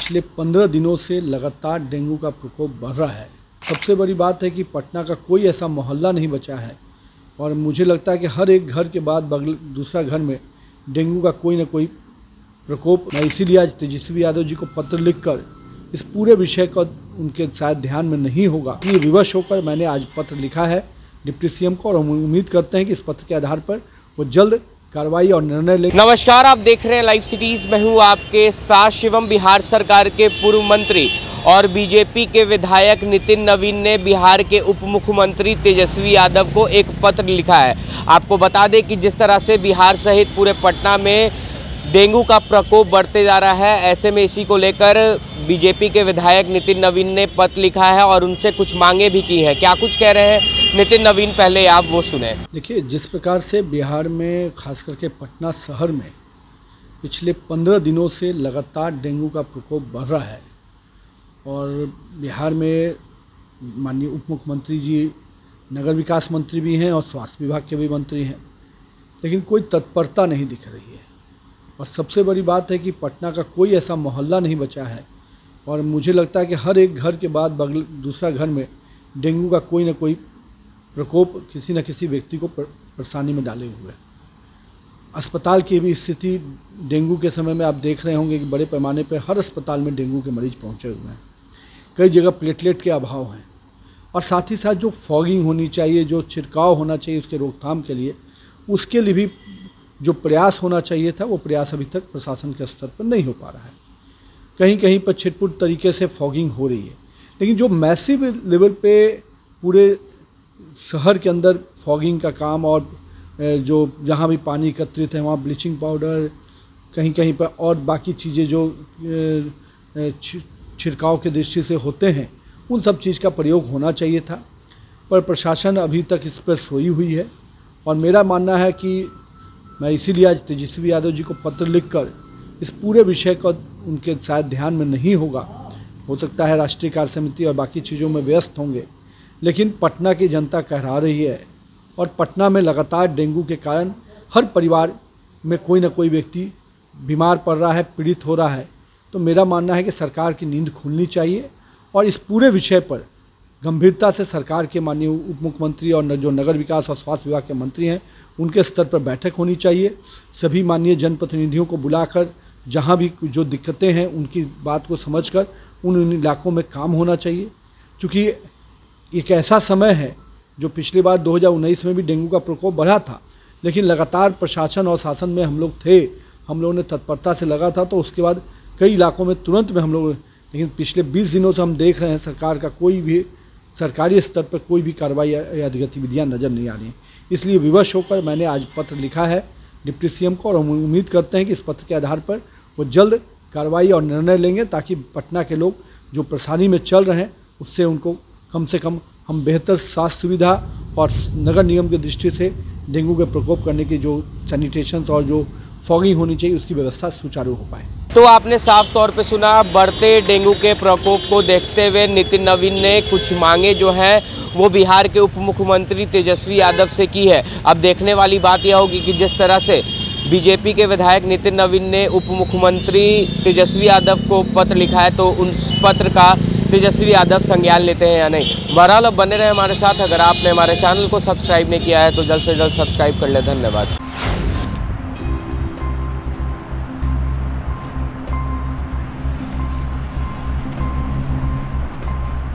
पिछले 15 दिनों से लगातार डेंगू का प्रकोप बढ़ रहा है। सबसे बड़ी बात है कि पटना का कोई ऐसा मोहल्ला नहीं बचा है और मुझे लगता है कि हर एक घर के बाद दूसरा घर में डेंगू का कोई ना कोई प्रकोप। मैं इसीलिए आज तेजस्वी यादव जी को पत्र लिखकर इस पूरे विषय का उनके शायद ध्यान में नहीं होगा, ये विवश होकर मैंने आज पत्र लिखा है डिप्टी सीएम को, और हम उम्मीद करते हैं कि इस पत्र के आधार पर वो जल्द कार्रवाई और निर्णय ले। नमस्कार, आप देख रहे हैं लाइव सिटीज। मैं हूं आपके साथ शिवम। बिहार सरकार के पूर्व मंत्री और बीजेपी के विधायक नितिन नवीन ने बिहार के उप मुख्यमंत्री तेजस्वी यादव को एक पत्र लिखा है। आपको बता दें कि जिस तरह से बिहार सहित पूरे पटना में डेंगू का प्रकोप बढ़ते जा रहा है, ऐसे में इसी को लेकर बीजेपी के विधायक नितिन नवीन ने पत्र लिखा है और उनसे कुछ मांगे भी की हैं। क्या कुछ कह रहे हैं नितिन नवीन, पहले आप वो सुने। देखिए, जिस प्रकार से बिहार में खास करके पटना शहर में पिछले 15 दिनों से लगातार डेंगू का प्रकोप बढ़ रहा है और बिहार में माननीय उप मुख्यमंत्री जी नगर विकास मंत्री भी हैं और स्वास्थ्य विभाग के भी मंत्री हैं, लेकिन कोई तत्परता नहीं दिख रही है। और सबसे बड़ी बात है कि पटना का कोई ऐसा मोहल्ला नहीं बचा है और मुझे लगता है कि हर एक घर के बाद दूसरा घर में डेंगू का कोई ना कोई प्रकोप किसी न किसी व्यक्ति को परेशानी में डाले हुए है। अस्पताल की भी स्थिति डेंगू के समय में आप देख रहे होंगे कि बड़े पैमाने पर हर अस्पताल में डेंगू के मरीज पहुंचे हुए हैं। कई जगह प्लेटलेट के अभाव हैं और साथ ही साथ जो फॉगिंग होनी चाहिए, जो छिड़काव होना चाहिए उसके रोकथाम के लिए, उसके लिए भी जो प्रयास होना चाहिए था वो प्रयास अभी तक प्रशासन के स्तर पर नहीं हो पा रहा है। कहीं कहीं पर छिटपुट तरीके से फॉगिंग हो रही है, लेकिन जो मैसिव लेवल पे पूरे शहर के अंदर फॉगिंग का काम और जो जहाँ भी पानी एकत्रित है वहाँ ब्लीचिंग पाउडर, कहीं कहीं पर और बाकी चीज़ें जो छिड़काव के दृष्टि से होते हैं, उन सब चीज़ का प्रयोग होना चाहिए था, पर प्रशासन अभी तक इस पर सोई हुई है। और मेरा मानना है कि मैं इसीलिए आज तेजस्वी यादव जी को पत्र लिखकर इस पूरे विषय का उनके शायद ध्यान में नहीं होगा, हो सकता है राष्ट्रीय कार्य समिति और बाकी चीज़ों में व्यस्त होंगे, लेकिन पटना की जनता कहरा रही है और पटना में लगातार डेंगू के कारण हर परिवार में कोई ना कोई व्यक्ति बीमार पड़ रहा है, पीड़ित हो रहा है। तो मेरा मानना है कि सरकार की नींद खुलनी चाहिए और इस पूरे विषय पर गंभीरता से सरकार के माननीय उप मुख्यमंत्री और जो नगर विकास और स्वास्थ्य विभाग के मंत्री हैं उनके स्तर पर बैठक होनी चाहिए। सभी माननीय जनप्रतिनिधियों को बुलाकर जहां भी जो दिक्कतें हैं उनकी बात को समझकर उन इलाकों में काम होना चाहिए, क्योंकि एक ऐसा समय है जो पिछली बार 2019 में भी डेंगू का प्रकोप बढ़ा था, लेकिन लगातार प्रशासन और शासन में हम लोग थे, हम लोगों ने तत्परता से लगा था, तो उसके बाद कई इलाकों में तुरंत में हम लोग, लेकिन पिछले 20 दिनों से हम देख रहे हैं सरकार का कोई भी सरकारी स्तर पर कोई भी कार्रवाई या गतिविधियाँ नज़र नहीं आ रही। इसलिए विवश होकर मैंने आज पत्र लिखा है डिप्टी सीएम को, और हम उम्मीद करते हैं कि इस पत्र के आधार पर वो जल्द कार्रवाई और निर्णय लेंगे, ताकि पटना के लोग जो परेशानी में चल रहे हैं उससे उनको कम से कम हम बेहतर स्वास्थ्य सुविधा और नगर निगम की दृष्टि से डेंगू के प्रकोप करने की जो सैनिटेशन और जो फॉगिंग होनी चाहिए उसकी व्यवस्था सुचारू हो पाए। तो आपने साफ तौर पे सुना, बढ़ते डेंगू के प्रकोप को देखते हुए नितिन नवीन ने कुछ मांगे जो हैं वो बिहार के उप मुख्यमंत्री तेजस्वी यादव से की है। अब देखने वाली बात यह होगी कि जिस तरह से बीजेपी के विधायक नितिन नवीन ने उप मुख्यमंत्री तेजस्वी यादव को पत्र लिखा है, तो उस पत्र का तेजस्वी यादव संज्ञान लेते हैं या नहीं। बहरहाल अब बने रहे हमारे साथ। अगर आपने हमारे चैनल को सब्सक्राइब नहीं किया है तो जल्द से जल्द सब्सक्राइब कर ले। धन्यवाद।